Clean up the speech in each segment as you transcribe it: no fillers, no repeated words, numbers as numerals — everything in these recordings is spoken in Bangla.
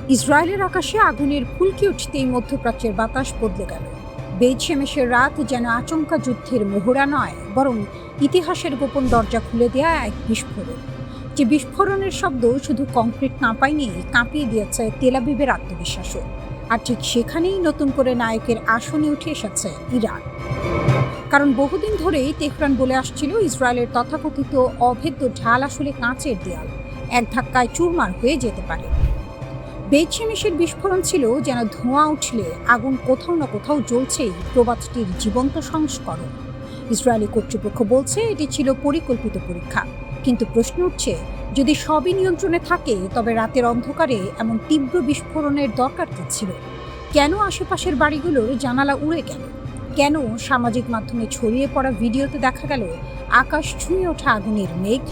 ইসরায়েলের আকাশে আগুনের ফুলকি উঠতেই মধ্যপ্রাচ্যের বাতাস বদলে গেল। বেইত-শেমেশের রাত যেন আচমকা যুদ্ধের মোহরা নয়, বরং ইতিহাসের গোপন দরজা খুলে দেয়া এক বিস্ফোরণ। যে বিস্ফোরণের শব্দ শুধু কংক্রিট কাঁপায়নি, কাঁপিয়ে দিয়েছে তেল আবিবের আত্মবিশ্বাসও। আর ঠিক সেখানেই নতুন করে নায়কের আসনে উঠে এসেছে ইরান। কারণ বহুদিন ধরেই তেহরান বলে আসছিল ইসরায়েলের তথাকথিত অভেদ্য ঢাল আসলে কাঁচের দেয়াল, এক ধাক্কায় চুরমার হয়ে যেতে পারে। বেইত-শেমেশের বিস্ফোরণ ছিল যেন ধোঁয়া উঠলে আগুন কোথাও না কোথাও জ্বলছেই প্রবাদটির জীবন্ত সংস্করণ। ইসরায়েলি কর্তৃপক্ষ বলছে এটি ছিল পরিকল্পিত পরীক্ষা, কিন্তু প্রশ্ন উঠছে, যদি সবই নিয়ন্ত্রণে থাকে তবে রাতের অন্ধকারে এমন তীব্র বিস্ফোরণের দরকার কি ছিল? কেন আশেপাশের বাড়িগুলোর জানালা উড়ে গেল? কেন সামাজিক মাধ্যমে ছড়িয়ে পড়া ভিডিওতে দেখা গেল আকাশ ছুঁয়ে ওঠা আগুনের মেঘ?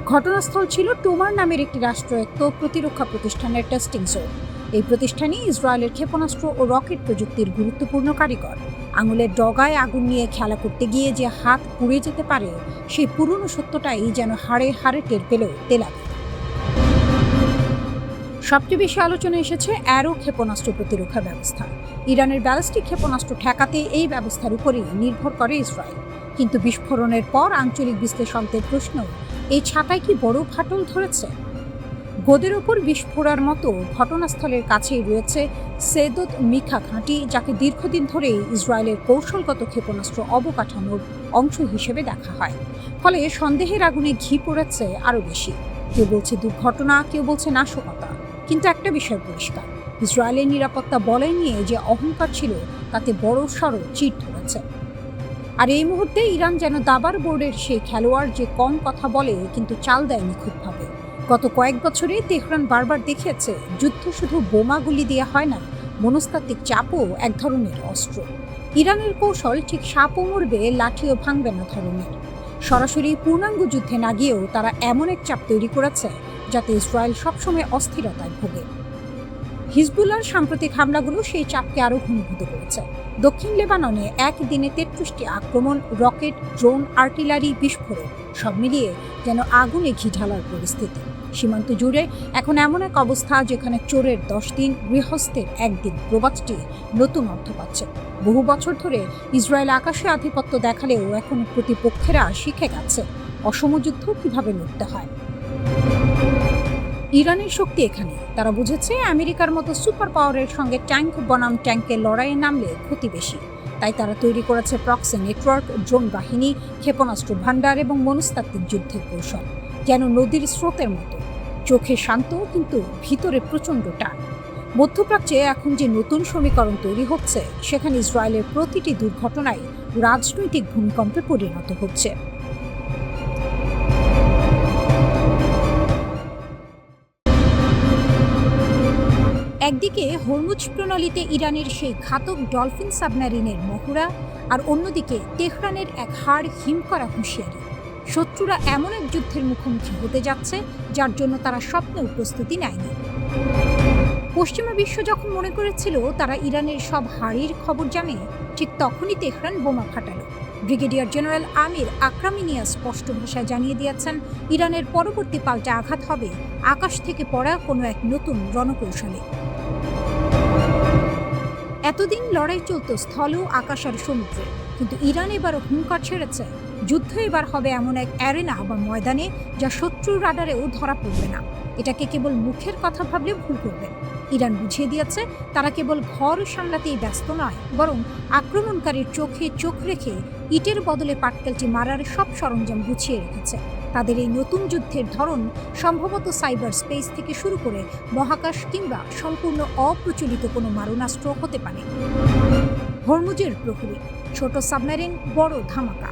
ঘটনাস্থল ছিল টোমার নামের একটি রাষ্ট্রায়ত্ত প্রতিরক্ষা প্রতিষ্ঠানের টেস্টিং জোন। এই প্রতিষ্ঠানই ইসরায়েলের ক্ষেপণাস্ত্র ও রকেট প্রযুক্তির গুরুত্বপূর্ণ কারিগর। আঙুলের ডগায় আগুন নিয়ে খেলা করতে গিয়ে যে হাত পুড়ে যেতে পারে, সেই পুরনো সত্যটাই যেন হাড়ে হাড়ে টের পেল তেল আবিব। সবচেয়ে বেশি আলোচনা এসেছে অ্যারো ক্ষেপণাস্ত্র প্রতিরক্ষা ব্যবস্থা। ইরানের ব্যালিস্টিক ক্ষেপণাস্ত্র ঠেকাতে এই ব্যবস্থার উপরেই নির্ভর করে ইসরায়েল। কিন্তু বিস্ফোরণের পর আঞ্চলিক বিশ্লেষকদের প্রশ্ন, এই ছাতায় কি বড় ফাটল ধরেছে? গোদের ওপর বিস্ফোরার মতো ঘটনাস্থলের কাছেই রয়েছে সেদত মিখা ঘাঁটি, যাকে দীর্ঘদিন ধরেই ইসরায়েলের কৌশলগত ক্ষেপণাস্ত্র অবকাঠামোর অংশ হিসেবে দেখা হয়। ফলে সন্দেহের আগুনে ঘি পড়েছে আরও বেশি। কেউ বলছে দুর্ঘটনা, কেউ বলছে নাশকতা। কিন্তু একটা বিষয় পরিষ্কার, ইসরায়েলের নিরাপত্তা বলয় নিয়ে যে অহংকার ছিল, তাতে বড়সড় চিট ধরেছে। আর এই মুহূর্তে ইরান যেন দাবার বোর্ডের সেই খেলোয়াড়, যে কম কথা বলে কিন্তু চাল দেয় নিখুঁতভাবে। গত কয়েক বছরে তেহরান বারবার দেখিয়েছে যুদ্ধ শুধু বোমাগুলি দিয়ে হয় না, মনস্তাত্ত্বিক চাপও এক ধরনের অস্ত্র। ইরানের কৌশল ঠিক সাপও মরবে, লাঠিও ভাঙবে না ধরনের। সরাসরি পূর্ণাঙ্গ যুদ্ধে না গিয়েও তারা এমন এক চাপ তৈরি করেছে যাতে ইসরায়েল সবসময় অস্থিরতায় ভোগে। হিজবুল্লাহর সাম্প্রতিক হামলাগুলো সেই চাপকে আরও ঘনীভূত করেছে। দক্ষিণ লেবাননে একদিনে 33টি আক্রমণ, রকেট, ড্রোন, আর্টিলারি, বিস্ফোরণ, সব মিলিয়ে যেন আগুনে ঘি ঢালার পরিস্থিতি। সীমান্ত জুড়ে এখন এমন এক অবস্থা যেখানে চোরের 10 দিন, গৃহস্থের 1 দিন প্রবাদটি নতুন অর্থ পাচ্ছে। বহু বছর ধরে ইসরায়েল আকাশে আধিপত্য দেখালেও এখন প্রতিপক্ষেরা শিখে গেছে অসম যুদ্ধ কিভাবে লড়তে হয়। ইরানের শক্তি এখানে। তারা বুঝেছে আমেরিকার মতো সুপার পাওয়ারের সঙ্গে ট্যাঙ্ক বনাম ট্যাঙ্কের লড়াইয়ে নামলে ক্ষতি বেশি। তাই তারা তৈরি করেছে প্রক্সি নেটওয়ার্ক, ড্রোন বাহিনী, ক্ষেপণাস্ত্র ভান্ডার এবং মনস্তাত্ত্বিক যুদ্ধের কৌশল, যেন নদীর স্রোতের মতো। চোখে শান্ত কিন্তু ভিতরে প্রচণ্ড টান। মধ্যপ্রাচ্যে এখন যে নতুন সমীকরণ তৈরি হচ্ছে, সেখানে ইসরায়েলের প্রতিটি দুর্ঘটনাই রাজনৈতিক ভূমিকম্পে পরিণত হচ্ছে। একদিকে হরমুজ প্রণালীতে ইরানের সেই ঘাতক ডলফিন সাবমেরিনের মহড়া, আর অন্যদিকে তেহরানের এক হাড় হিম করা হুঁশিয়ারি। শত্রুরা এমন এক যুদ্ধের মুখোমুখি হতে যাচ্ছে যার জন্য তারা স্বপ্নেও প্রস্তুতি নেয়নি। পশ্চিমা বিশ্ব যখন মনে করেছিল তারা ইরানের সব হাড়ির খবর জানে, ঠিক তখনই তেহরান বোমা ফাটালো। ব্রিগেডিয়ার জেনারেল আমির আকরামিনিয়া স্পষ্ট ভাষায় জানিয়ে দিয়েছেন, ইরানের পরবর্তী পাল্টা আঘাত হবে আকাশ থেকে পড়া কোনো এক নতুন রণকৌশলে। এতদিন লড়াই চলত স্থল, আকাশ আর সমুদ্রে, কিন্তু ইরান এবারও হুঙ্কার ছেড়েছে, যুদ্ধ এবার হবে এমন এক অ্যারেনা বা ময়দানে যা শত্রুর রাডারেও ধরা পড়বে না। এটাকে কেবল মুখের কথা ভাবলে ভুল করবেন। ইরান বুঝিয়ে দিয়েছে তারা কেবল ঘর সামলাতেই ব্যস্ত নয়, বরং আক্রমণকারীর চোখে চোখ রেখে ইটের বদলে পাটকেলটি মারার সব সরঞ্জাম গুছিয়ে রেখেছে। তাদের এই নতুন যুদ্ধের ধরন সম্ভবত সাইবার স্পেস থেকে শুরু করে মহাকাশ কিংবা সম্পূর্ণ অপ্রচলিত কোনো মারণাস্ত্র হতে পারে। হরমুজের প্রহরী, ছোট সাবমেরিন, বড় ধামাকা।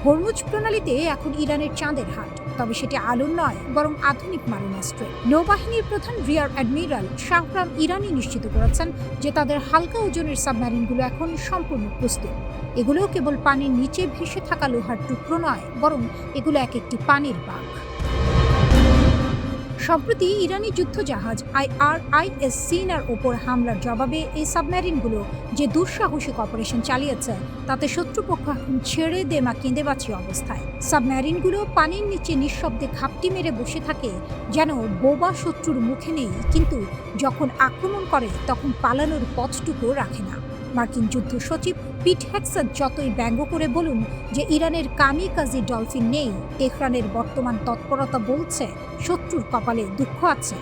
হরমুজ প্রণালীতে এখন ইরানের চাঁদের হাট, তবে সেটি আলোর নয় বরং আধুনিক মারণাস্ত্র। নৌবাহিনীর প্রধান রিয়ার অ্যাডমিরাল শাহরাম ইরানি নিশ্চিত করেছেন যে তাদের হালকা ওজনের সাবমেরিনগুলো এখন সম্পূর্ণ প্রস্তুত। এগুলো কেবল পানির নিচে ভেসে থাকা লোহার টুকরো নয়, বরং এগুলো এক একটি পানির বাঘ। সম্প্রতি ইরানি যুদ্ধজাহাজ IRIS সিনার ওপর হামলার জবাবে এই সাবমেরিনগুলো যে দুঃসাহসিক অপারেশন চালিয়েছে তাতে শত্রুপক্ষ এখন ছেড়ে দেমা কেঁদে বাঁচি অবস্থায়। সাবমেরিনগুলো পানির নিচে নিঃশব্দে ঘাপটি মেরে বসে থাকে, যেন বোবা শত্রুর মুখে নেই, কিন্তু যখন আক্রমণ করে তখন পালানোর পথটুকু রাখে না। মার্কিন যুদ্ধ সচিব পিট হেক্সাট যতই ব্যঙ্গ করে বলুন যে ইরানের কামিকাজি ডলফিন নেই, তেহরানের বর্তমান তৎপরতা বলছে শত্রুর কপালে দুঃখ আছে।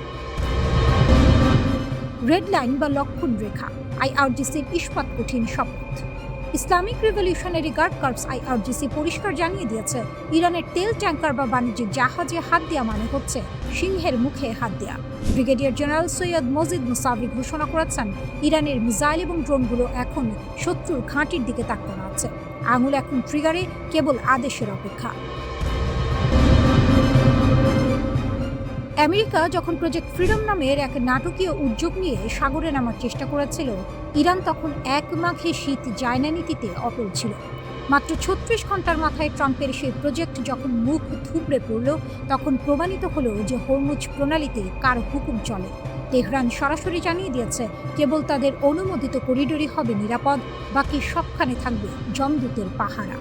রেড লাইন বা লক্ষণ রেখা, IRGCর ইস্পাত কঠিন শপথ। Islamic revolutionary guard corps IRGC পরিষ্কার জানিয়ে দিয়েছে, ইরানের তেল ট্যাঙ্কার বা বাণিজ্যিক জাহাজে হাত দেওয়া মানে হচ্ছে সিংহের মুখে হাত দেওয়া। ব্রিগেডিয়ার জেনারেল সৈয়দ মজিদ মুসাবি ঘোষণা করেছেন, ইরানের মিসাইল এবং ড্রোনগুলো এখন শত্রুর ঘাঁটির দিকে তাকানো আছে। আঙুল এখন ট্রিগারে, কেবল আদেশের অপেক্ষা। আমেরিকা যখন প্রজেক্ট ফ্রিডম নামের এক নাটকীয় উদ্যোগ নিয়ে সাগরে নামার চেষ্টা করেছিল, ইরান তখন এক মাঘে শীত যায় না নীতিতে অটল ছিল। মাত্র 36 ঘন্টার মাথায় ট্রাম্পের সেই প্রজেক্ট যখন মুখ থুবড়ে পড়ল, তখন প্রমাণিত হলো যে হরমুজ প্রণালীতে কার হুকুম চলে। তেহরান সরাসরি জানিয়ে দিয়েছে, কেবল তাদের অনুমোদিত করিডোরই হবে নিরাপদ, বাকি সবখানে থাকবে যমদূতের পাহারা।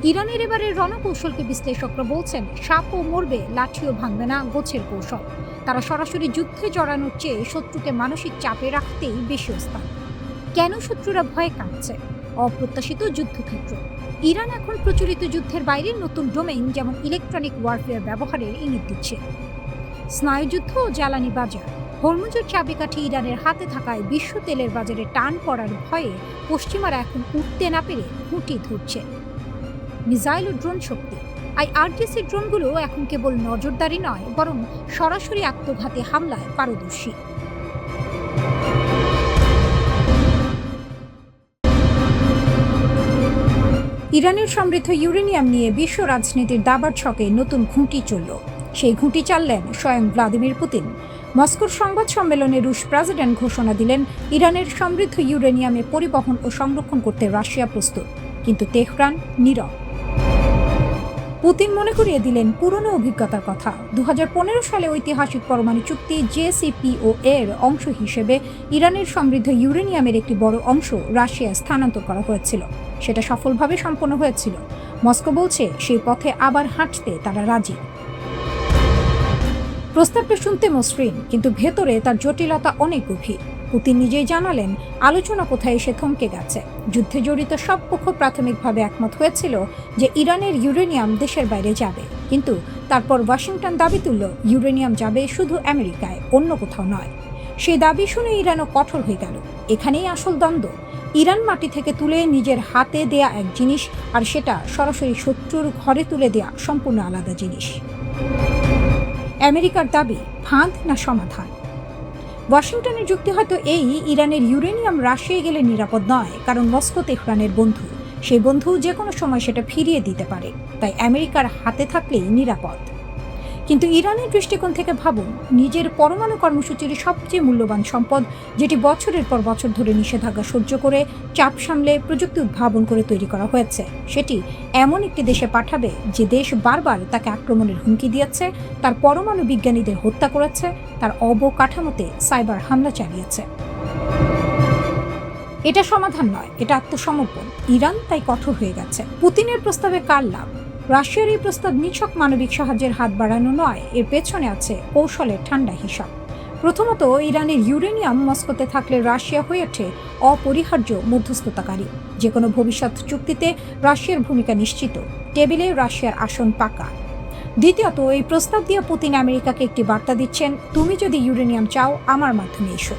ইরানের এবারের রণকৌশলকে বিশ্লেষকরা বলছেন, সাপও মরবে, লাঠিও ভাঙবে না, গোছের কৌশল। তারা সরাসরি যুদ্ধে জড়ানোর চেয়ে শত্রুকে মানসিক চাপে রাখতেই বেশি ওস্তাদ। কেন শত্রুরা ভয়ে কাঁপছে? অপ্রত্যাশিত যুদ্ধক্ষেত্র। ইরান এখন প্রচলিত যুদ্ধের বাইরে নতুন ডোমেইন যেমন ইলেকট্রনিক ওয়ারফেয়ার ব্যবহারের ইঙ্গিত দিচ্ছে। স্নায়ুযুদ্ধ ও জ্বালানি বাজার। হরমুজের চাবিকাঠি ইরানের হাতে থাকায় বিশ্ব তেলের বাজারে টান পড়ার ভয়ে পশ্চিমারা এখন উঠতে না পেরে খুঁটি ধরছে। মিসাইল ও ড্রোন শক্তি। IRGC ড্রোনগুলো এখন কেবল নজরদারি নয়, বরং সরাসরি আত্মঘাতী হামলায় পারদর্শী। ইরানের সমৃদ্ধ ইউরেনিয়াম নিয়ে বিশ্ব রাজনীতির দাবার ছকে নতুন ঘুঁটি চলল। সেই ঘুঁটি চাললেন স্বয়ং ভ্লাদিমির পুতিন। মস্কোর সংবাদ সম্মেলনে রুশ প্রেসিডেন্ট ঘোষণা দিলেন, ইরানের সমৃদ্ধ ইউরেনিয়ামে পরিবহন ও সংরক্ষণ করতে রাশিয়া প্রস্তুত, কিন্তু তেহরান নীরব। পুতিন মনে করিয়ে দিলেন পুরনো অভিজ্ঞতার কথা। 2015 সালে ঐতিহাসিক পরমাণু চুক্তি JCPOA এর অংশ হিসেবে ইরানের সমৃদ্ধ ইউরেনিয়ামের একটি বড় অংশ রাশিয়ায় স্থানান্তর করা হয়েছিল। সেটা সফলভাবে সম্পন্ন হয়েছিল। মস্কো বলছে সেই পথে আবার হাঁটতে তারা রাজি। প্রস্তাবটা শুনতে মসৃণ, কিন্তু ভেতরে তার জটিলতা অনেক গভীর। পুতিন নিজেই জানালেন, আলোচনা কোথায় এসে থমকে গেছে। যুদ্ধে জড়িত সব পক্ষ প্রাথমিকভাবে একমত হয়েছিল যে ইরানের ইউরেনিয়াম দেশের বাইরে যাবে, কিন্তু তারপর ওয়াশিংটন দাবি তুলল ইউরেনিয়াম যাবে শুধু আমেরিকায়, অন্য কোথাও নয়। সেই দাবি শুনে ইরানও কঠোর হয়ে গেল। এখানেই আসল দ্বন্দ্ব। ইরান মাটি থেকে তুলে নিজের হাতে দেয়া এক জিনিস, আর সেটা সরাসরি শত্রুর ঘরে তুলে দেয়া সম্পূর্ণ আলাদা জিনিস। আমেরিকার দাবি ফাঁদ না সমাধান? ওয়াশিংটনের যুক্তি হয়তো এই, ইরানের ইউরেনিয়াম রাশিয়ায় গেলে নিরাপদ নয়, কারণ মস্কো তেহরানের বন্ধু। সেই বন্ধু যে কোনো সময় সেটা ফিরিয়ে দিতে পারে, তাই আমেরিকার হাতে থাকলেই নিরাপদ। কিন্তু ইরানের দৃষ্টিকোণ থেকে ভাবুন, নিজের পরমাণু কর্মসূচির সবচেয়ে মূল্যবান সম্পদ, যেটি বছরের পর বছর ধরে নিষেধাজ্ঞা সহ্য করে, চাপ সামলে, প্রযুক্তি উদ্ভাবন করে তৈরি করা হয়েছে, সেটি এমন একটি দেশে পাঠাবে যে দেশ বারবার তাকে আক্রমণের হুমকি দিয়েছে, তার পরমাণু বিজ্ঞানীদের হত্যা করেছে, তার অবকাঠামোতে সাইবার হামলা চালিয়েছে। এটা সমাধান নয়, এটা আত্মসমর্পণ। ইরান তাই কঠোর হয়ে গেছে। পুতিনের প্রস্তাবে কার লাভ? রাশিয়ার এই প্রস্তাব নিছক মানবিক সাহায্যের হাত বাড়ানো নয়, এর পেছনে আছে কৌশলের ঠান্ডা হিসাব। প্রথমত, ইরানের ইউরেনিয়াম মস্কোতে থাকলে রাশিয়া হয়ে ওঠে অপরিহার্য মধ্যস্থতাকারী। যে কোনো ভবিষ্যৎ চুক্তিতে রাশিয়ার ভূমিকা নিশ্চিত, টেবিলে রাশিয়ার আসন পাকা। দ্বিতীয়ত, এই প্রস্তাব দিয়ে পুতিন আমেরিকাকে একটি বার্তা দিচ্ছেন, তুমি যদি ইউরেনিয়াম চাও, আমার মাধ্যমে এসো।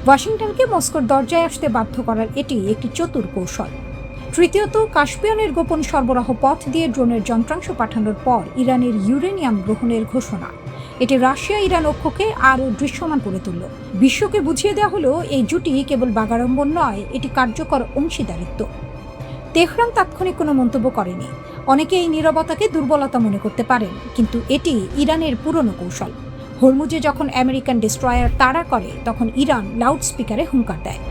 ওয়াশিংটনকে মস্কোর দরজায় আসতে বাধ্য করার এটি একটি চতুর কৌশল। তৃতীয়ত, কাস্পিয়ানের গোপন সরবরাহ পথ দিয়ে ড্রোনের যন্ত্রাংশ পাঠানোর পর ইরানের ইউরেনিয়াম গ্রহণের ঘোষণা। এটি রাশিয়া ইরান ঐক্যকে আরও দৃশ্যমান করে তুলল। বিশ্বকে বুঝিয়ে দেওয়া হলো, এই জুটি কেবল বাগাড়ম্বর নয়, এটি কার্যকর অংশীদারিত্ব। তেহরান তাৎক্ষণিক কোনো মন্তব্য করেনি। অনেকে এই নীরবতাকে দুর্বলতা মনে করতে পারেন, কিন্তু এটি ইরানের পুরনো কৌশল। হরমুজে যখন আমেরিকান ডেস্ট্রয়ার তাড়া করে, তখন ইরান লাউডস্পিকারে হুঙ্কার দেয়।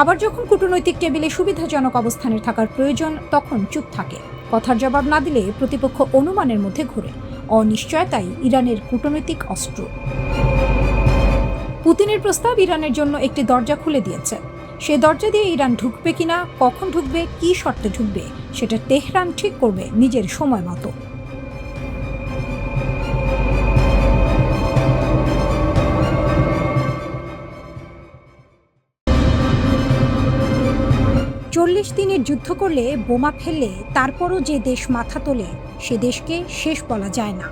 আবার যখন কূটনৈতিক টেবিলে সুবিধাজনক অবস্থানে থাকার প্রয়োজন, তখন চুপ থাকে। কথার জবাব না দিলে প্রতিপক্ষ অনুমানের মধ্যে ঘোরে। অনিশ্চয়তাই ইরানের কূটনৈতিক অস্ত্র। পুতিনের প্রস্তাব ইরানের জন্য একটি দরজা খুলে দিয়েছে। সে দরজা দিয়ে ইরান ঢুকবে কিনা, কখন ঢুকবে, কি শর্তে ঢুকবে, সেটা তেহরান ঠিক করবে নিজের সময় মতো। চল্লিশ দিনের যুদ্ধ করলে, বোমা ফেললে তারপরও যে দেশ মাথা তোলে সে দেশকে শেষ বলা যায় না।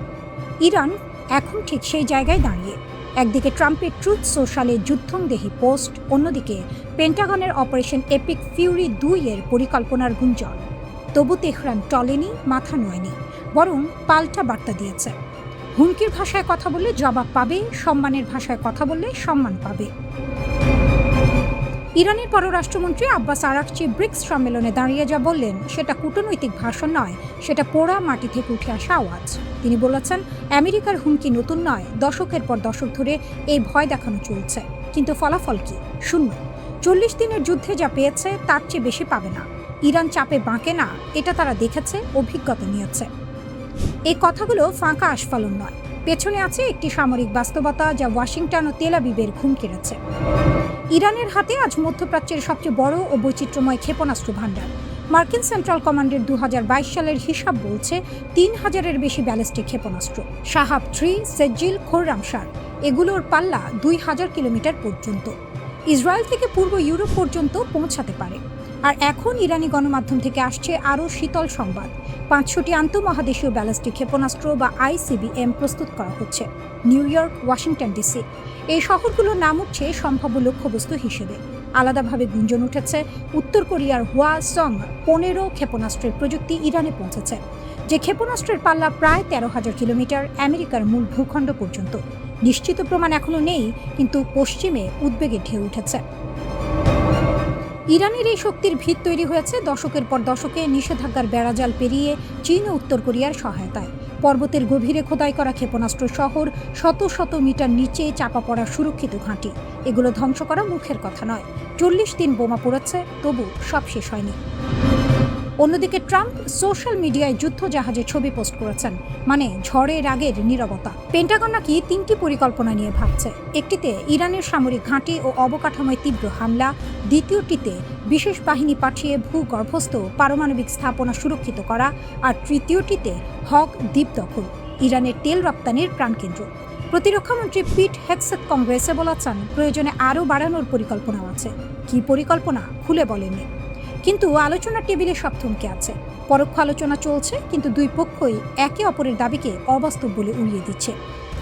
ইরান এখন ঠিক সেই জায়গায় দাঁড়িয়ে। একদিকে ট্রাম্পের ট্রুথ সোশ্যালে যুদ্ধংদেহী পোস্ট, অন্যদিকে পেন্টাগনের অপারেশন এপিক ফিউরি 2-এর পরিকল্পনার গুঞ্জন। তবু তেহরান টলেনি, মাথা নোয়নি, বরং পাল্টা বার্তা দিয়েছে। হুমকির ভাষায় কথা বললে জবাব পাবে, সম্মানের ভাষায় কথা বললে সম্মান পাবে। ইরানের পররাষ্ট্রমন্ত্রী আব্বাস আরাকচি ব্রিক্স সম্মেলনে দাঁড়িয়ে যা বললেন সেটা কূটনৈতিক ভাষণ নয়, সেটা পোড়া মাটি থেকে উঠে আসা আওয়াজ। তিনি বলেছেন, আমেরিকার হুমকি নতুন নয়, দশকের পর দশক ধরে এই ভয় দেখানো চলছে, কিন্তু ফলাফল কি? শূন্য। 40 দিনের যুদ্ধে যা পেয়েছে তার চেয়ে বেশি পাবে না। ইরান চাপে বাঁকে না, এটা তারা দেখেছে, অভিজ্ঞতা নিয়েছে। এই কথাগুলো ফাঁকা আস্ফালন নয়, পেছনে আছে একটি সামরিক বাস্তবতা যা ওয়াশিংটন ও তেল আবিবের ঘুম কেড়েছে। ইরানের হাতে আজ মধ্যপ্রাচ্যের সবচেয়ে বড় ও বৈচিত্র্যময় ক্ষেপণাস্ত্র ভাণ্ডার। মার্কিন সেন্ট্রাল কমান্ডের 2022 সালের হিসাব বলছে 3000-এর বেশি ব্যালিস্টিক ক্ষেপণাস্ত্র। শাহাব 3, সেজ্জিল, খোররামশার, এগুলোর পাল্লা 2000 কিলোমিটার পর্যন্ত। ইসরায়েল থেকে পূর্ব ইউরোপ পর্যন্ত পৌঁছাতে পারে। আর এখন ইরানি গণমাধ্যম থেকে আসছে আরও শীতল সংবাদ। 500টি আন্তঃমহাদেশীয় ব্যালিস্টিক ক্ষেপণাস্ত্র বা ICBM প্রস্তুত করা হচ্ছে। নিউ ইয়র্ক, ওয়াশিংটন ডিসি, এই শহরগুলোর নাম উঠছে সম্ভাব্য লক্ষ্যবস্তু হিসেবে। আলাদাভাবে গুঞ্জন উঠেছে উত্তর কোরিয়ার হোয়াসং 15 ক্ষেপণাস্ত্রের প্রযুক্তি ইরানে পৌঁছেছে, যে ক্ষেপণাস্ত্রের পাল্লা প্রায় 13,000 কিলোমিটার, আমেরিকার মূল ভূখণ্ড পর্যন্ত। নিশ্চিত প্রমাণ এখনো নেই, কিন্তু পশ্চিমে উদ্বেগের ঢেউ উঠেছে। ইরানের এই শক্তির ভিত তৈরি হয়েছে দশকের পর দশকে নিষেধাজ্ঞার বেড়াজাল পেরিয়ে চীন ও উত্তর কোরিয়ার সহায়তায়। পর্বতের গভীরে খোদাই করা ক্ষেপণাস্ত্র শহর, শত শত মিটার নিচে চাপা পড়া সুরক্ষিত ঘাঁটি, এগুলো ধ্বংস করা মুখের কথা নয়। 40 দিন বোমা পড়েছে, তবু সব শেষ হয়নি। অন্যদিকে ট্রাম্প সোশ্যাল মিডিয়ায় যুদ্ধ জাহাজে ছবি পোস্ট করেছেন, মানে ঝড়ের আগের নীরবতা। পেন্টাগন নাকি 3টি পরিকল্পনা নিয়ে ভাবছে। একটিতে ইরানের সামরিক ঘাঁটি ও অবকাঠামোয় তীব্র হামলা, দ্বিতীয়টিতে বিশেষ বাহিনী পাঠিয়ে ভূগর্ভস্থ পারমাণবিক স্থাপনা সুরক্ষিত করা, আর তৃতীয়টিতে হক দ্বীপ দখল, ইরানের তেল রপ্তানির প্রাণকেন্দ্র। প্রতিরক্ষামন্ত্রী পিট হেগসেথ কংগ্রেসে বলেছেন, প্রয়োজনে আরও বাড়ানোর পরিকল্পনাও আছে। কি পরিকল্পনা খুলে বলেননি, কিন্তু আলোচনার টেবিলে সব থমকে আছে। পরোক্ষ আলোচনা চলছে, কিন্তু দুই পক্ষই একে অপরের দাবিকে অবাস্তব বলে উড়িয়ে দিচ্ছে।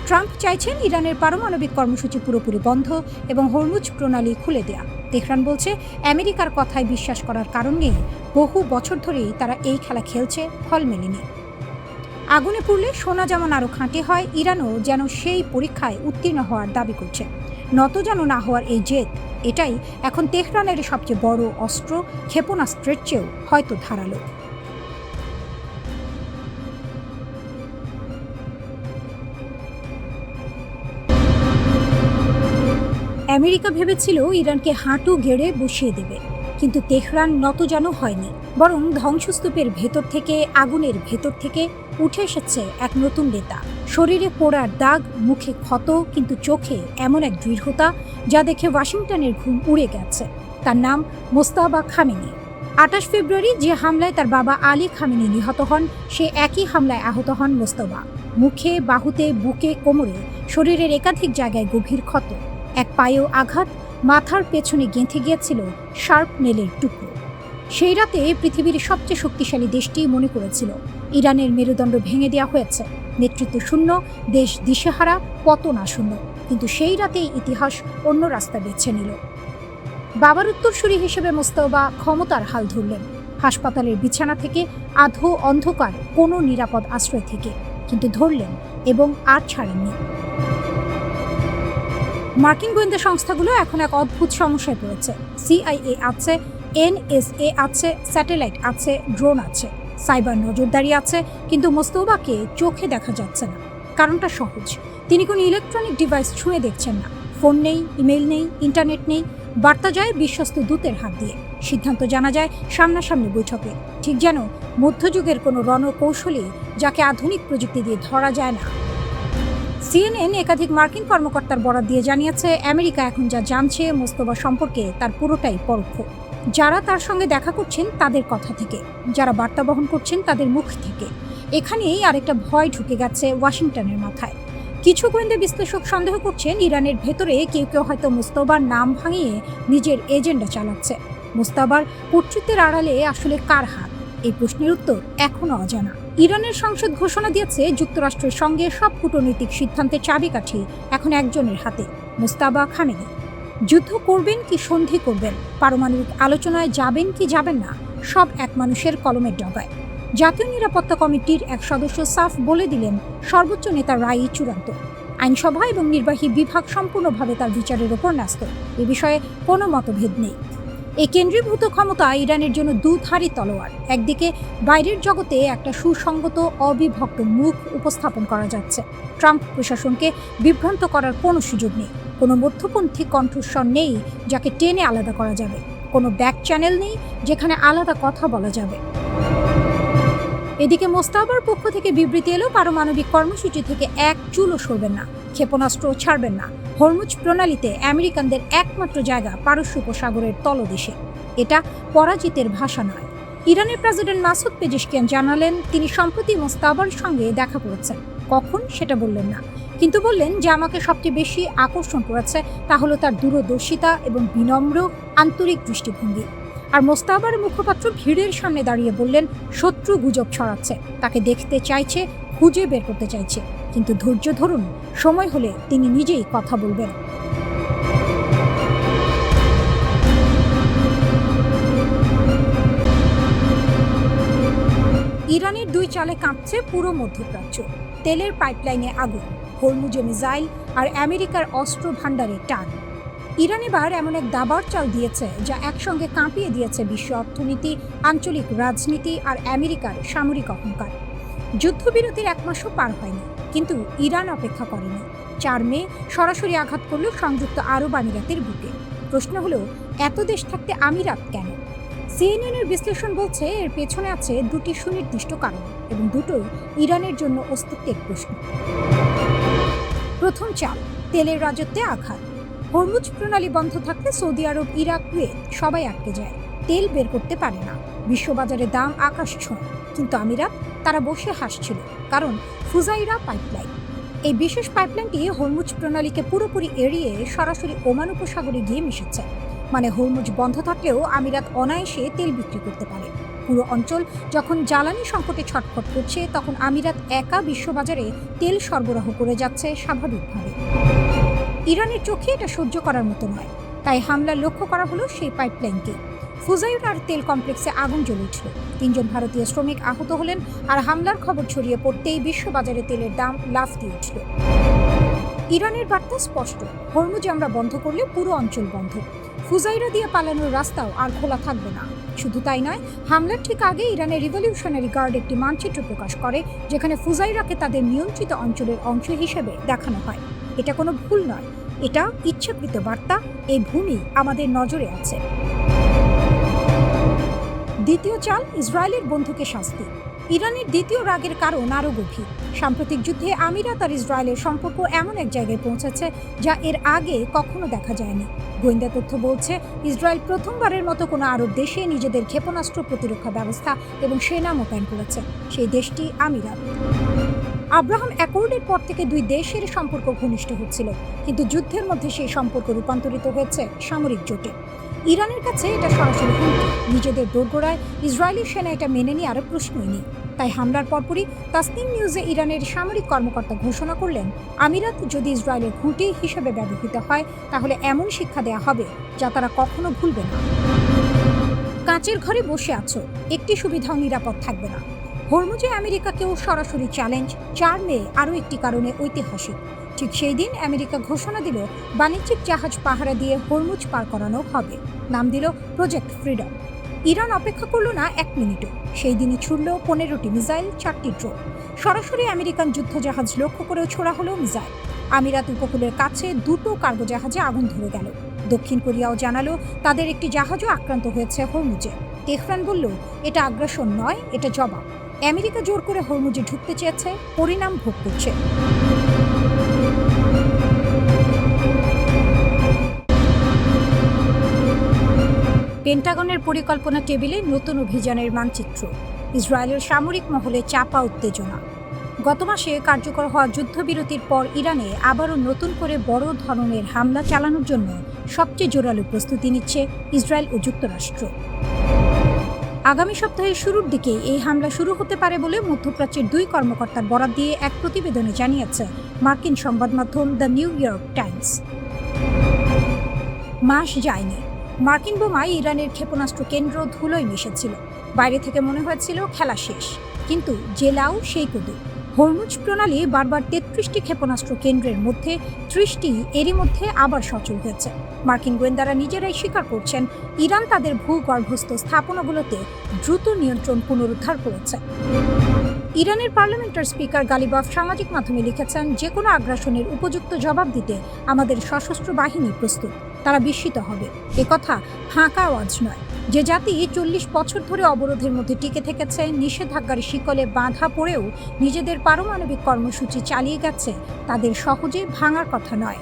ট্রাম্প চাইছেন ইরানের পারমাণবিক কর্মসূচি পুরোপুরি বন্ধ এবং হরমুজ প্রণালী খুলে দেয়া। তেহরান বলছে আমেরিকার কথায় বিশ্বাস করার কারণ নেই, বহু বছর ধরেই তারা এই খেলা খেলছে, ফল মেলেনি। আগুনে পুড়লে সোনা যেমন আরও খাঁটি হয়, ইরানও যেন সেই পরীক্ষায় উত্তীর্ণ হওয়ার দাবি করছে। নত যেন না হওয়ার এই জেদ, এটাই এখন তেহরানের সবচেয়ে বড় অস্ত্র, ক্ষেপণাস্ত্রের চেয়েও হয়তো ধারালো। আমেরিকা ভেবেছিল ইরানকে হাঁটু গেড়ে বসিয়ে দেবে, কিন্তু তেহরান নত যেন হয়নি, বরং ধ্বংসস্তূপের ভেতর থেকে, আগুনের ভেতর থেকে উঠে এসেছে এক নতুন নেতা। শরীরে পোড়ার দাগ, মুখে ক্ষত, কিন্তু চোখে এমন এক দৃঢ়তা যা দেখে ওয়াশিংটনের ঘুম উড়ে গেছে। তার নাম মোস্তাবা খামেনি। 28 ফেব্রুয়ারি যে হামলায় তার বাবা আলী খামেনি নিহত হন, সে একই হামলায় আহত হন মোস্তাবা। মুখে, বাহুতে, বুকে, কোমরে, শরীরের একাধিক জায়গায় গভীর ক্ষত, এক পায়েও আঘাত, মাথার পেছনে গেঁথে গিয়েছিল শার্প নেলের টুকরো। সেই রাতে পৃথিবীর সবচেয়ে শক্তিশালী দেশটি মনে করেছিল ইরানের মেরুদণ্ড ভেঙে দেওয়া হয়েছে, নেতৃত্ব শূন্য, দেশ দিশেহারা, পতন আসন্ন। কিন্তু সেই রাতেই ইতিহাস অন্য রাস্তা বেছে নিল। বাবার উত্তরসূরি হিসেবে মোস্তফা ক্ষমতার হাল ধরলেন, হাসপাতালের বিছানা থেকে, আধো অন্ধকার কোনো নিরাপদ আশ্রয় থেকে, কিন্তু ধরলেন এবং আর ছাড়েননি। মার্কিন গোয়েন্দা সংস্থাগুলো এখন এক অদ্ভুত সমস্যায় পড়েছে। CIA আছে, NSA আছে, স্যাটেলাইট আছে, ড্রোন আছে, সাইবার নজরদারি আছে, কিন্তু মোস্তফাকে চোখে দেখা যাচ্ছে না। কারণটা সহজ, তিনি কোনো ইলেকট্রনিক ডিভাইস ছুঁয়ে দেখছেন না। ফোন নেই, ইমেইল নেই, ইন্টারনেট নেই, বার্তা যায় বিশ্বস্ত দূতের হাত দিয়ে। সিদ্ধান্ত জানা যায় সামনাসামনি বৈঠকে, ঠিক যেন মধ্যযুগের কোনো রণকৌশলী যাকে আধুনিক প্রযুক্তি দিয়ে ধরা যায় না। সিএনএন একাধিক মার্কিন কর্মকর্তার বরাত দিয়ে জানিয়েছে, আমেরিকা এখন যা জানছে মোস্তফা সম্পর্কে তার পুরোটাই পরোক্ষ। যারা তার সঙ্গে দেখা করছেন তাদের কথা থেকে, যারা বার্তা বহন করছেন তাদের মুখ থেকে। এখানেই আরেকটা ভয় ঢুকে গেছে ওয়াশিংটনের মাথায়। কিছু গোয়েন্দা বিশ্লেষক সন্দেহ করছেন ইরানের ভেতরে কেউ কেউ হয়তো মোস্তফার নাম ভাঙিয়ে নিজের এজেন্ডা চালাচ্ছে। মোস্তফার কর্তৃত্বের আড়ালে আসলে কার হাত? এই প্রশ্নের উত্তর এখনো অজানা। ইরানের সংসদ ঘোষণা দিয়েছে যুক্তরাষ্ট্রের সঙ্গে সব কূটনৈতিক সিদ্ধান্তের চাবিকাঠি এখন একজনের হাতে, মোস্তফা খামেনি। যুদ্ধ করবেন কি সন্ধি করবেন, পারমাণবিক আলোচনায় যাবেন কি যাবেন না, সব এক মানুষের কলমের ডগায়। জাতীয় নিরাপত্তা কমিটির এক সদস্য সাফ বলে দিলেন, সর্বোচ্চ নেতার রায়ই চূড়ান্ত। আইনসভা এবং নির্বাহী বিভাগ সম্পূর্ণভাবে তার বিচারের ওপর ন্যস্ত। এ বিষয়ে কোনো মতভেদ নেই। এই কেন্দ্রীভূত ক্ষমতা ইরানের জন্য দুধারী তলোয়ার। একদিকে বাইরের জগতে একটা সুসংগত অবিভক্ত মুখ উপস্থাপন করা যাচ্ছে। ট্রাম্প প্রশাসনকে বিভ্রান্ত করার কোনো সুযোগ নেই। কোনো মধ্যপন্থী কণ্ঠস্বর নেই যাকে টেনে আলাদা করা যাবে। কোনো ব্যাক চ্যানেল নেই যেখানে আলাদা কথা বলা যাবে। এদিকে মোস্তফার পক্ষ থেকে বিবৃতি এলো, পারমাণবিক কর্মসূচি থেকে এক চুলও সরবেন না, ক্ষেপণাস্ত্র ছাড়বেন না। হরমুজ প্রণালীতে আমেরিকানদের একমাত্র জায়গা পারস্য উপসাগরের তলদেশে। এটা পরাজিতের ভাষা নয়। ইরানের প্রেসিডেন্ট মাসুদ পেজেশকিয়ান জানালেন, তিনি সম্প্রতি মোস্তফার সঙ্গে দেখা করেছেন। কখন সেটা বললেন না, কিন্তু বললেন যে আমাকে সবচেয়ে বেশি আকর্ষণ করেছে তা হলো তার দূরদর্শিতা এবং বিনম্র আন্তরিক দৃষ্টিভঙ্গি। আর মোস্তফার মুখপাত্র ভিড়ের সামনে দাঁড়িয়ে বললেন, শত্রু গুজব ছড়াচ্ছে, তাকে দেখতে চাইছে, খুঁজে বের করতে চাইছে, কিন্তু ধৈর্য ধরুন, সময় হলে তিনি নিজেই কথা বলবেন। ইরানের দুই চালে কাঁপছে পুরো মধ্যপ্রাচ্য। তেলের পাইপলাইনে আগুন, হরমুজে মিসাইল আর আমেরিকার অস্ত্র ভাণ্ডারে টান। ইরান এবার এমন এক দাবার চাল দিয়েছে যা একসঙ্গে কাঁপিয়ে দিয়েছে বিশ্ব অর্থনীতি, আঞ্চলিক রাজনীতি আর আমেরিকার সামরিক অহংকার। যুদ্ধবিরতির এক মাসও পার হয়নি, কিন্তু ইরান অপেক্ষা করেনি। 4 মে সরাসরি আঘাত করল সংযুক্ত আরব আমিরাতের বুকে। প্রশ্ন হলো, এত দেশ থাকতে আমিরাত কেন? সিএনএনের বিশ্লেষণ বলছে, এর পেছনে আছে দুটি সুনির্দিষ্ট কারণ, এবং দুটোই ইরানের জন্য অস্তিত্বের প্রশ্ন। প্রথম চাল, তেলের রাজত্বে আঘাত। হরমুজ প্রণালী বন্ধ থাকলে সৌদি আরব, ইরাক, কুয়েত সবাই আটকে যায়, তেল বের করতে পারে না। বিশ্ববাজারে দাম আকাশ ছোঁয়। কিন্তু আমিরাত, তারা বসে হাসছিল, কারণ ফুজাইরা পাইপলাইন। এই বিশেষ পাইপলাইনটি হরমুজ প্রণালীকে পুরোপুরি এড়িয়ে সরাসরি ওমান উপসাগরে গিয়ে মিশেছে। মানে হরমুজ বন্ধ থাকলেও আমিরাত অনায়াসে তেল বিক্রি করতে পারে। পুরো অঞ্চল যখন জ্বালানি সংকটে ছটফট করছে, তখন আমিরাত একা বিশ্ববাজারে তেল সরবরাহ করে যাচ্ছে স্বাভাবিকভাবে। ইরানের চোখে এটা সহ্য করার মতো নয়, তাই হামলার লক্ষ্য করা হলো সেই পাইপলাইনকে। ফুজাইরার তেল কমপ্লেক্সে আগুন জ্বলে উঠল, 3 জন ভারতীয় শ্রমিক আহত হলেন, আর হামলার খবর ছড়িয়ে পড়তেই বিশ্ববাজারে তেলের দাম লাফ দিয়ে উঠল। ইরানের বার্তা স্পষ্ট, হরমুজ আমরা বন্ধ করলে পুরো অঞ্চল বন্ধ। ফুজাইরা দিয়ে পালানোর রাস্তাও আর খোলা থাকবে না। শুধু তাই নয়, হামলার ঠিক আগে ইরানের রিভলিউশনারি গার্ড একটি মানচিত্র প্রকাশ করে, যেখানে ফুজাইরাকে তাদের নিয়ন্ত্রিত অঞ্চলের অংশ হিসেবে দেখানো হয়। এটা কোনো ভুল নয়, এটা ইচ্ছাকৃত বার্তা। এই ভূমি আমাদের নজরে আছে। দ্বিতীয় চাল, ইসরায়েলের বন্ধুকে শাস্তি। ইরানের দ্বিতীয় রাগের কারণ আরও গভীর। সাম্প্রতিক যুদ্ধে আমিরাত আর ইসরায়েলের সম্পর্ক এমন এক জায়গায় পৌঁছেছে যা এর আগে কখনো দেখা যায়নি। গোয়েন্দা তথ্য বলছে, ইসরায়েল প্রথমবারের মতো কোনো আরব দেশে নিজেদের ক্ষেপণাস্ত্র প্রতিরক্ষা ব্যবস্থা এবং সেনা মোতায়েন করেছে। সেই দেশটি আমিরাত। আব্রাহাম অ্যাকর্ডের পর থেকে দুই দেশের সম্পর্ক ঘনিষ্ঠ হচ্ছিল, কিন্তু যুদ্ধের মধ্যে সেই সম্পর্ক রূপান্তরিত হয়েছে সামরিক জোটে। ইরানের কাছে এটা সরাসরি হুমকি। নিজেদের দোরগোড়ায় ইসরায়েলি সেনা এটা মেনে নিয়ে আরও প্রশ্নই নেই। তাই হামলার পরপরই তাসনিম নিউজে ইরানের সামরিক কর্মকর্তা ঘোষণা করলেন, আমিরাত যদি ইসরায়েলের ঘুঁটি হিসেবে ব্যবহৃত হয়, তাহলে এমন শিক্ষা দেয়া হবে যা তারা কখনো ভুলবে না। কাঁচের ঘরে বসে আছো, একটি সুবিধাও নিরাপদ থাকবে না। হরমুজে আমেরিকাকেও সরাসরি চ্যালেঞ্জ। 4 মে আরও একটি কারণে ঐতিহাসিক। ঠিক সেই দিন আমেরিকা ঘোষণা দিল, বাণিজ্যিক জাহাজ পাহারা দিয়ে হরমুজ পার করানো হবে। নাম দিল প্রজেক্ট ফ্রিডম। ইরান অপেক্ষা করল না 1 মিনিটও। সেই দিনই ছুড়ল 15টি মিসাইল, 4টি ড্রোন। সরাসরি আমেরিকান যুদ্ধজাহাজ লক্ষ্য করেও ছোড়া হলো মিসাইল। আমিরাত উপকূলের কাছে 2টো কার্গো জাহাজে আগুন ধরে গেল। দক্ষিণ কোরিয়াও জানালো তাদের একটি জাহাজও আক্রান্ত হয়েছে হরমুজে। তেহরান বলল এটা আগ্রাসন নয়, এটা জবাব। আমেরিকা জোর করে হরমুজে ঢুকতে চেয়েছে, পরিণাম ভোগ করছে। পেন্টাগনের পরিকল্পনা টেবিলে নতুন অভিযানের মানচিত্র। ইসরায়েলের সামরিক মহলে চাপা উত্তেজনা। গত মাসে কার্যকর হওয়া যুদ্ধবিরতির পর ইরানে আবারও নতুন করে বড় ধরনের হামলা চালানোর জন্য সবচেয়ে জোরালো প্রস্তুতি নিচ্ছে ইসরায়েল ও যুক্তরাষ্ট্র। আগামী সপ্তাহের শুরুর দিকে এই হামলা শুরু হতে পারে বলে মধ্যপ্রাচ্যের দুই কর্মকর্তার বরাত দিয়ে এক প্রতিবেদনে জানিয়েছে মার্কিন সংবাদ মাধ্যম দ্য নিউ ইয়র্ক টাইমস। মাস যায়নি, মার্কিন বোমায় ইরানের ক্ষেপণাস্ত্র কেন্দ্র ধুলোয় মিশেছিল। বাইরে থেকে মনে হয়েছিল খেলা শেষ, কিন্তু জেলাও সেই কদু। হরমুজ প্রণালী বারবার ৩৩টি ক্ষেপণাস্ত্র কেন্দ্রের মধ্যে ৩০টি এরই মধ্যে আবার সচল হয়েছে। মার্কিন গোয়েন্দারা নিজেরাই স্বীকার করছেন ইরান তাদের ভূগর্ভস্থ স্থাপনাগুলোতে দ্রুত নিয়ন্ত্রণ পুনরুদ্ধার করেছে। ইরানের পার্লামেন্টের স্পিকার গালিবাফ সামাজিক মাধ্যমে লিখেছেন, যে কোনো আগ্রাসনের উপযুক্ত জবাব দিতে আমাদের সশস্ত্র বাহিনী প্রস্তুত, তারা বিস্মিত হবে। একথা ফাঁকা আওয়াজ নয়। যে জাতি ৪০ বছর ধরে অবরোধের মধ্যে টিকে থেকেছে, নিষেধাজ্ঞার শিকলে বাঁধা পড়েও নিজেদের পারমাণবিক কর্মসূচি চালিয়ে গেছে, তাদের সহজে ভাঙার কথা নয়।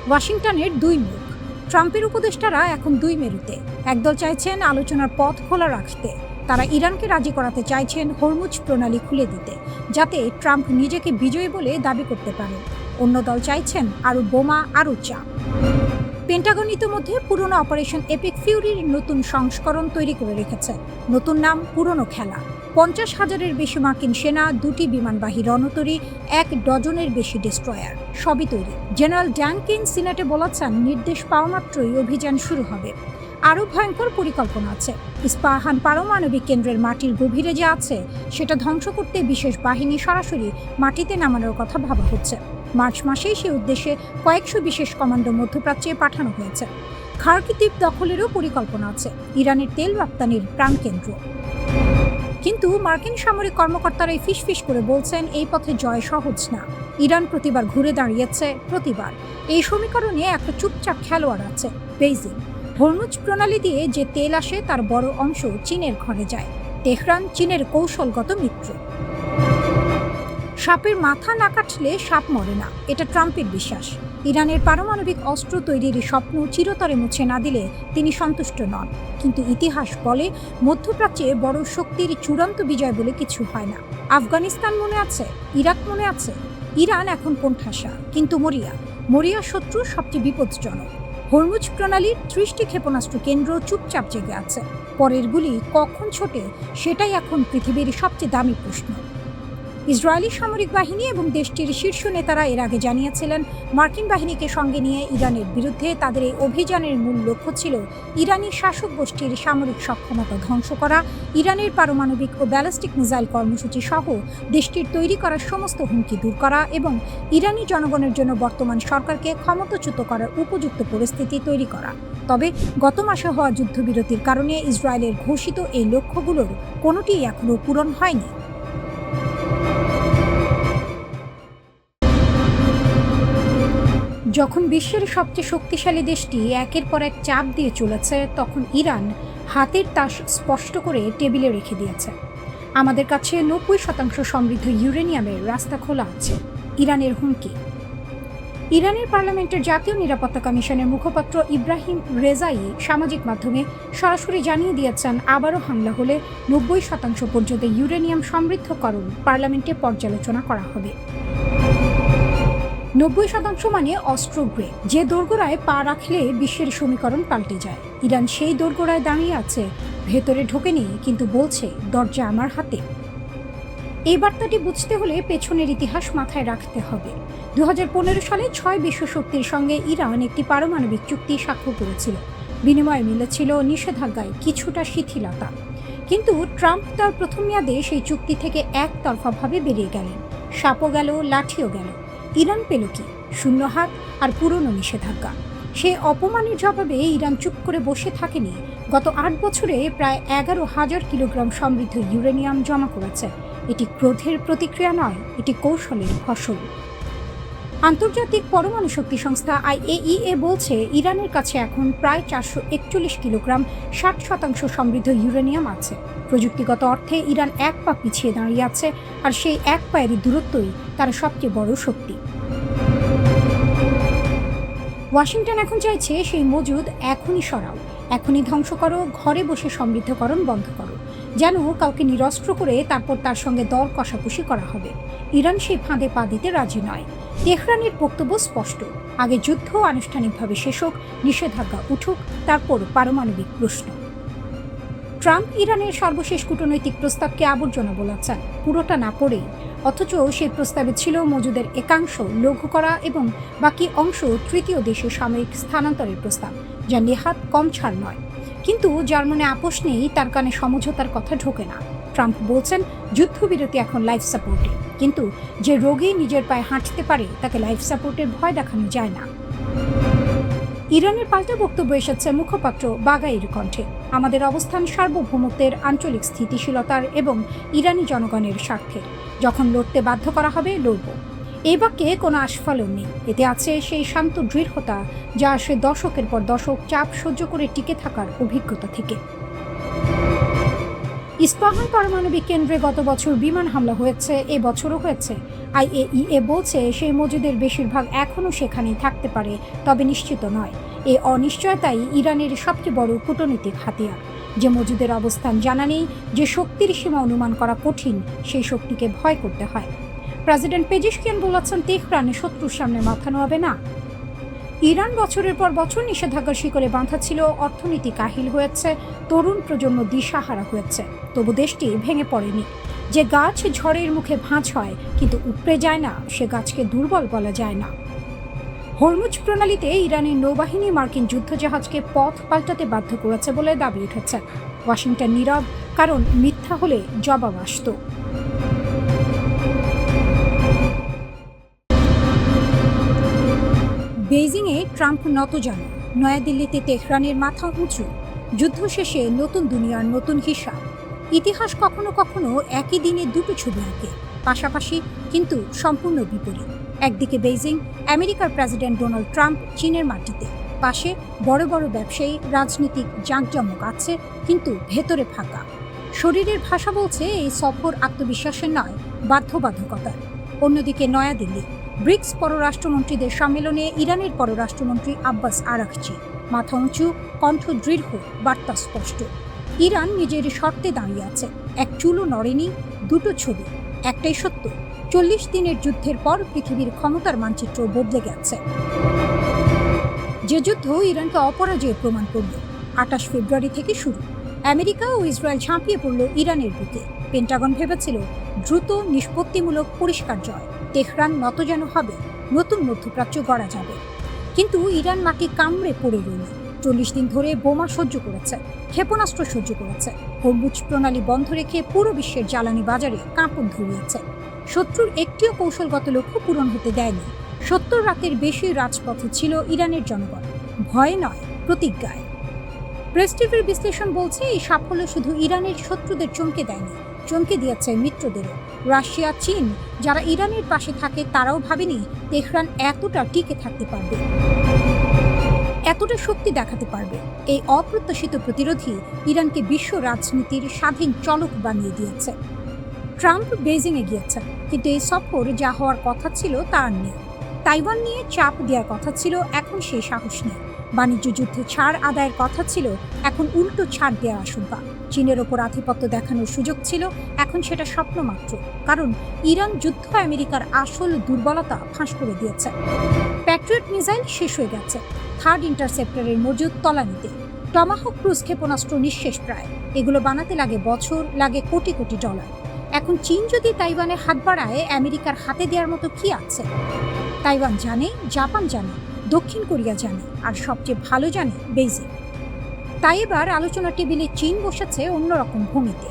ওয়াশিংটনের দুই মুখ। ট্রাম্পের উপদেষ্টারা এখন দুই মেরুতে। একদল চাইছেন আলোচনার পথ খোলা রাখতে, তারা ইরানকে রাজি করাতে চাইছেন হরমুজ প্রণালী খুলে দিতে, যাতে ট্রাম্প নিজেকে বিজয়ী বলে দাবি করতে পারেন। অন্য দল চাইছেন আরও বোমা, আরও চাপ। পেন্টাগন ইতিমধ্যে পুরনো অপারেশন এপিক ফিউরির নতুন সংস্করণ তৈরি করে রেখেছে। নতুন নাম, পুরনো খেলা। ৫০,০০০-এর বেশি মার্কিন সেনা, ২টি বিমানবাহী রণতরী, ১ ডজনের বেশি ডেস্ট্রয়ার, সবই তৈরি। জেনারেল ড্যান কেন সিনেটে বলেছেন, নির্দেশ পাওয়া মাত্রই অভিযান শুরু হবে। আরও ভয়ঙ্কর পরিকল্পনা আছে। ইস্পাহান পারমাণবিক কেন্দ্রের মাটির গভীরে যা আছে সেটা ধ্বংস করতে বিশেষ বাহিনী সরাসরি মাটিতে নামানোর কথা ভাবা হচ্ছে। মার্চ মাসেই সে উদ্দেশ্যে কয়েকশো বিশেষ কমান্ডো মধ্যপ্রাচ্যে পাঠানো হয়েছে। খার্কিভ দ্বীপ দখলেরও পরিকল্পনা আছে, ইরানের তেল রপ্তানির প্রাণকেন্দ্র। কিন্তু মার্কিন সামরিক কর্মকর্তারাই ফিসফিস করে বলছেন এই পথে জয় সহজ না। ইরান প্রতিবার ঘুরে দাঁড়িয়েছে, প্রতিবার। এই সমীকরণে একটা চুপচাপ খেলোয়াড় আছে, বেইজিং। হরমুজ প্রণালী দিয়ে যে তেল আসে তার বড় অংশ চীনের ঘরে যায়। তেহরান চীনের কৌশলগত মিত্র। সাপের মাথা না কাটলে সাপ মরে না, এটা ট্রাম্পের বিশ্বাস। ইরানের পারমাণবিক অস্ত্র তৈরির স্বপ্ন চিরতরে মুছে না দিলে তিনি সন্তুষ্ট নন। কিন্তু ইতিহাস বলে, মধ্যপ্রাচ্যে বড় শক্তির চূড়ান্ত বিজয় বলে কিছু হয় না। আফগানিস্তান মনে আছে, ইরাক মনে আছে। ইরান এখন কোণঠাসা, কিন্তু মরিয়া শত্রু সবচেয়ে বিপজ্জনক। হরমুজ প্রণালীর ৩০টি ক্ষেপণাস্ত্র কেন্দ্র চুপচাপ জেগে আছে। পরের গুলি কখন ছোটে সেটাই এখন পৃথিবীর সবচেয়ে দামি প্রশ্ন। ইসরায়েলি সামরিক বাহিনী এবং দেশটির শীর্ষ নেতারা এর আগে জানিয়েছিলেন, মার্কিন বাহিনীকে সঙ্গে নিয়ে ইরানের বিরুদ্ধে তাদের এই অভিযানের মূল লক্ষ্য ছিল ইরানি শাসক গোষ্ঠীর সামরিক সক্ষমতা ধ্বংস করা, ইরানের পারমাণবিক ও ব্যালিস্টিক মিসাইল কর্মসূচি সহ দেশটির তৈরি করার সমস্ত হুমকি দূর করা এবং ইরানি জনগণের জন্য বর্তমান সরকারকে ক্ষমতাচ্যুত করার উপযুক্ত পরিস্থিতি তৈরি করা। তবে গত মাসে হওয়া যুদ্ধবিরতির কারণে ইসরায়েলের ঘোষিত এই লক্ষ্যগুলোর কোনোটিই এখনও পূরণ হয়নি। যখন বিশ্বের সবচেয়ে শক্তিশালী দেশটি একের পর এক চাপ দিয়ে চলেছে, তখন ইরান হাতের তাস স্পষ্ট করে টেবিলে রেখে দিয়েছে। আমাদের কাছে ৯০% সমৃদ্ধ ইউরেনিয়ামের রাস্তা খোলা আছে, ইরানের হুমকি। ইরানের পার্লামেন্টের জাতীয় নিরাপত্তা কমিশনের মুখপাত্র ইব্রাহিম রেজাই সামাজিক মাধ্যমে সরাসরি জানিয়ে দিয়েছেন, আবারও হামলা হলে ৯০% পর্যন্ত ইউরেনিয়াম সমৃদ্ধকরণ পার্লামেন্টে পর্যালোচনা করা হবে। ৯০% মানে অস্ত্র গ্রেড, যে দোরগোড়ায় পা রাখলে বিশ্বের সমীকরণ পাল্টে যায়। ইরান সেই দোরগোড়ায় দাঁড়িয়ে আছে, ভেতরে ঢোকেনি, কিন্তু বলছে দরজা আমার হাতে। এই বার্তাটি বুঝতে হলে পেছনের ইতিহাস মাথায় রাখতে হবে। ২০১৫ সালে ৬ বিশ্বশক্তির সঙ্গে ইরান একটি পারমাণবিক চুক্তি স্বাক্ষর করেছিল। বিনিময়ে মিলেছিল নিষেধাজ্ঞায় কিছুটা শিথিলতা। কিন্তু ট্রাম্প তার প্রথম মেয়াদে সেই চুক্তি থেকে একতরফাভাবে বেরিয়ে গেলেন। সাপও গেল, লাঠিও গেল। ইরান পেল কি? শূন্য হাত আর পুরনো নিষেধাজ্ঞা। সেই অপমানের জবাবে ইরান চুপ করে বসে থাকেনি। গত ৮ বছরে প্রায় ১১,০০০ কিলোগ্রাম সমৃদ্ধ ইউরেনিয়াম জমা করেছে। এটি ক্রোধের প্রতিক্রিয়া নয়, এটি কৌশলের ফসল। আন্তর্জাতিক পরমাণু শক্তি সংস্থা IAEA বলছে ইরানের কাছে এখন প্রায় 441 কিলোগ্রাম 60% সমৃদ্ধ ইউরেনিয়াম আছে। প্রযুক্তিগত অর্থে ইরান এক পা পিছিয়ে দাঁড়িয়ে আছে, আর সেই এক পায়েরই দূরত্বই তার সবচেয়ে বড় শক্তি। ওয়াশিংটন এখন চাইছে সেই মজুদ এখনই সরাও, এখনই ধ্বংস করো, ঘরে বসে সমৃদ্ধকরণ বন্ধ করো, যেন কাউকে নিরস্ত্র করে তারপর তার সঙ্গে দর কষাকষি করা হবে। ইরান সেই ফাঁদে পা দিতে রাজি নয়। তেহরানের বক্তব্য স্পষ্ট, আগে যুদ্ধ আনুষ্ঠানিকভাবে শেষ হোক, নিষেধাজ্ঞা উঠুক, তারপর পারমাণবিক প্রশ্ন। ট্রাম্প ইরানের সর্বশেষ কূটনৈতিক প্রস্তাবকে আবর্জনা বলেছেন, পুরোটা না পড়েই। অথচ সেই প্রস্তাবে ছিল মজুদের একাংশ লঘু করা এবং বাকি অংশ তৃতীয় দেশে সামরিক স্থানান্তরের প্রস্তাব, যা নেহাত কম ছাড় নয়। কিন্তু যার মনে আপোষ নেই তার কানে সমঝোতার কথা ঢোকে না। ট্রাম্প বলছেন যুদ্ধবিরতি এখন লাইফ সাপোর্টে, কিন্তু যে রোগী নিজের পায়ে হাঁটতে পারে তাকে লাইফ সাপোর্টের ভয় দেখানো যায় না। ইরানের পাল্টা বক্তব্য এসেছে মুখপাত্র বাগাইর কণ্ঠে, আমাদের অবস্থান সার্বভৌমত্বের, আঞ্চলিক স্থিতিশীলতার এবং ইরানি জনগণের স্বার্থে। যখন লড়তে বাধ্য করা হবে লড়ব। এই বাক্যে কোনো আস্ফালন নেই, এতে আছে সেই শান্ত দৃঢ়তা যা আসে দশকের পর দশক চাপ সহ্য করে টিকে থাকার অভিজ্ঞতা থেকে। ইস্পাহান পারমাণবিক কেন্দ্রে গত বছর বিমান হামলা হয়েছে, এবছরও হয়েছে। IAEA বলছে সেই মজুদের বেশিরভাগ এখনও সেখানেই থাকতে পারে, তবে নিশ্চিত নয়। এই অনিশ্চয়তাই ইরানের সবচেয়ে বড় কূটনৈতিক হাতিয়ার। যে মজুদের অবস্থান জানা নেই, যে শক্তির সীমা অনুমান করা কঠিন, সেই শক্তিকে ভয় করতে হয়। প্রেসিডেন্ট পেজিশকিয়ান বলেছেন তেহরানে শত্রুর সামনে মাথা নোয়াবে না। ইরান বছরের পর বছর নিষেধাজ্ঞার শিকলে বাঁধা ছিল, অর্থনীতি কাহিল হয়েছে, তরুণ প্রজন্ম দিশাহারা হয়েছে, তবু দেশটি ভেঙে পড়েনি। যে গাছ ঝড়ের মুখে ভাঁজ হয় কিন্তু উপড়ে যায় না, সে গাছকে দুর্বল বলা যায় না। হরমুজ প্রণালীতে ইরানের নৌবাহিনী মার্কিন যুদ্ধজাহাজকে পথ পাল্টাতে বাধ্য করেছে বলে দাবি উঠেছে। ওয়াশিংটন নীরব, কারণ মিথ্যা হলে জবাব আসত। বেইজিংয়ে ট্রাম্প নতজানু, নয়াদিল্লিতে তেহরানের মাথা উঁচু। যুদ্ধ শেষে নতুন দুনিয়ার নতুন হিসাব। ইতিহাস কখনো কখনো একই দিনে দুটো ছবি আঁকে, পাশাপাশি কিন্তু সম্পূর্ণ বিপরীত। একদিকে বেইজিং, আমেরিকার প্রেসিডেন্ট ডোনাল্ড ট্রাম্প চীনের মাটিতে, পাশে বড় বড় ব্যবসায়ী, রাজনীতিক জাঁকজমক আছে, কিন্তু ভেতরে ফাঁকা। শরীরের ভাষা বলছে এই সফর আত্মবিশ্বাসের নয়, বাধ্যবাধকতার। অন্যদিকে নয়াদিল্লি, ব্রিক্স পররাষ্ট্রমন্ত্রীদের সম্মেলনে ইরানের পররাষ্ট্রমন্ত্রী আব্বাস আরাকচি, মাথা উঁচু, কণ্ঠ দৃঢ়, বার্তা স্পষ্ট। ইরান নিজের শর্তে দাঁড়িয়ে আছে, এক চুলও নড়েনি। দুটো ছবি, একটাই সত্য, 40 দিনের যুদ্ধের পর পৃথিবীর ক্ষমতার মানচিত্র বদলে গেছে। যে যুদ্ধ ইরানকে অপরাজয় প্রমাণ করল, 28 ফেব্রুয়ারি থেকে শুরু। আমেরিকা ও ইসরায়েল ঝাঁপিয়ে পড়ল ইরানের বুকে। পেন্টাগন ভেবেছিল দ্রুত, নিষ্পত্তিমূলক, পরিষ্কার জয়। তেহরান নতজানু হবে, নতুন মধ্যপ্রাচ্য গড়া যাবে। কিন্তু ইরান মাটি কামড়ে পড়ে রইল। 40 দিন ধরে বোমা সহ্য করেছে, ক্ষেপণাস্ত্র সহ্য করেছে, হরমুজ প্রণালী বন্ধ রেখে পুরো বিশ্বের জ্বালানি বাজারে কাঁপন ধরিয়েছে। শত্রুর একটিও কৌশলগত লক্ষ্য পূরণ হতে দেয়নি। 70 রাতের বেশি রাজপথে ছিল ইরানের জনগণ, ভয়ে নয়, প্রতিজ্ঞায়। প্রেস টিভির বিশ্লেষণ বলছে এই সাফল্য শুধু ইরানের শত্রুদের চমকে দেয়নি, চমকে দিয়েছে মিত্রদেরও। রাশিয়া, চীন, যারা ইরানের পাশে থাকে, তারাও ভাবেনি তেহরান এতটা টিকে থাকতে পারবে, এতটা শক্তি দেখাতে পারবে। এই অপ্রত্যাশিত প্রতিরোধী ইরানকে বিশ্ব রাজনীতির স্বাধীন চলক বানিয়ে দিয়েছে। ট্রাম্প বেইজিংয়ে গিয়েছেন, কিন্তু এই সফর যা হওয়ার কথা ছিল তা আর নেই। তাইওয়ান নিয়ে চাপ দেওয়ার কথা ছিল, এখন সেই সাহস নেই। বাণিজ্য যুদ্ধে ছাড় আদায়ের কথা ছিল, এখন উল্টো ছাড় দেওয়ার আশঙ্কা। চীনের ওপর আধিপত্য দেখানোর সুযোগ ছিল, এখন সেটা স্বপ্ন মাত্র। কারণ ইরান যুদ্ধ আমেরিকার আসল দুর্বলতা ফাঁস করে দিয়েছে। প্যাট্রিয়ট মিসাইল শেষ হয়ে গেছে, থার্ড ইন্টারসেপ্টরের মজুদ তলানিতে। টমাহক ক্রুজ ক্ষেপণাস্ত্র নিঃশেষ প্রায়। এগুলো বানাতে লাগে বছর, লাগে কোটি কোটি ডলার। এখন চীন যদি তাইওয়ানে হাত বাড়ায়, আমেরিকার হাতে দেওয়ার মতো কি আছে? তাইওয়ান জানে, জাপান জানে, দক্ষিণ কোরিয়া জানে, আর সবচেয়ে ভালো জানে বেইজিং। তাই এবার আলোচনা টেবিলে চীন বসেছে অন্যরকম ভূমিতে।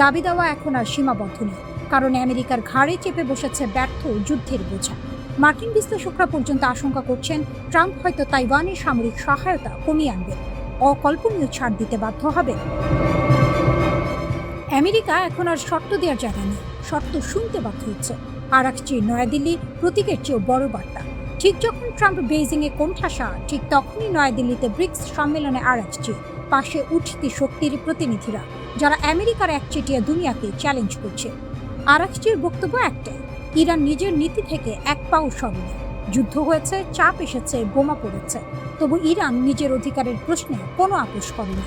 দাবি দেওয়া এখন আর সীমাবদ্ধ নেই, কারণ আমেরিকার ঘাড়ে চেপে বসেছে ব্যর্থ যুদ্ধের বোঝা। মার্কিন বিশ্লেষকরা পর্যন্ত আশঙ্কা করছেন ট্রাম্প হয়তো তাইওয়ানের সামরিক সহায়তা কমিয়ে আনবেন, অকল্পনীয় ছাড় দিতে বাধ্য হবে। আমেরিকা এখন আর শর্ত দেওয়ার জায়গা নেই, শর্ত শুনতে বাধ্য হচ্ছে। আরাকচি, নয়াদিল্লি, প্রতীকের চেয়েও বড় বার্তা। ঠিক যখন ট্রাম্প বেইজিংয়ে কোণঠাসা, ঠিক তখনই নয়াদিল্লিতে ব্রিক্স সম্মেলনে আরাকচি, পাশে উঠতি শক্তির প্রতিনিধিরা, যারা আমেরিকার একচেটিয়া দুনিয়াকে চ্যালেঞ্জ করছে। আরাকচির বক্তব্য একটাই, ইরান নিজের নীতি থেকে এক পাও সরেনি। যুদ্ধ হয়েছে, চাপ এসেছে, বোমা পড়েছে, তবু ইরান নিজের অধিকারের প্রশ্নে কোনো আপোষ করেনি।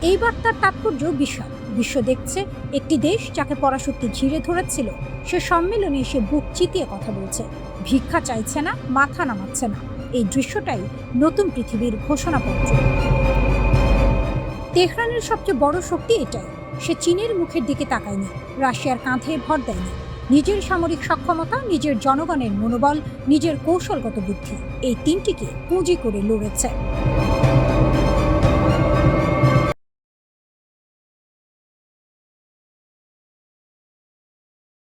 এই বার্তার তাৎপর্য বিশাল। বিশ্ব দেখছে একটি দেশ যাকে পরাশক্তি ঘিরে ধরেছিল, সে সম্মেলনে এসে বুক চিতিয়ে কথা বলছে, ভিক্ষা চাইছে না, মাথা নামাচ্ছে না। এই দৃশ্যটাই নতুন পৃথিবীর ঘোষণাপত্র। তেহরানের সবচেয়ে বড় শক্তি এটাই, সে চীনের মুখের দিকে তাকায়নি, রাশিয়ার কাঁধে ভর দেয়নি। নিজের সামরিক সক্ষমতা, নিজের জনগণের মনোবল, নিজের কৌশলগত বুদ্ধি, এই তিনটিকে পুঁজি করে লড়েছে।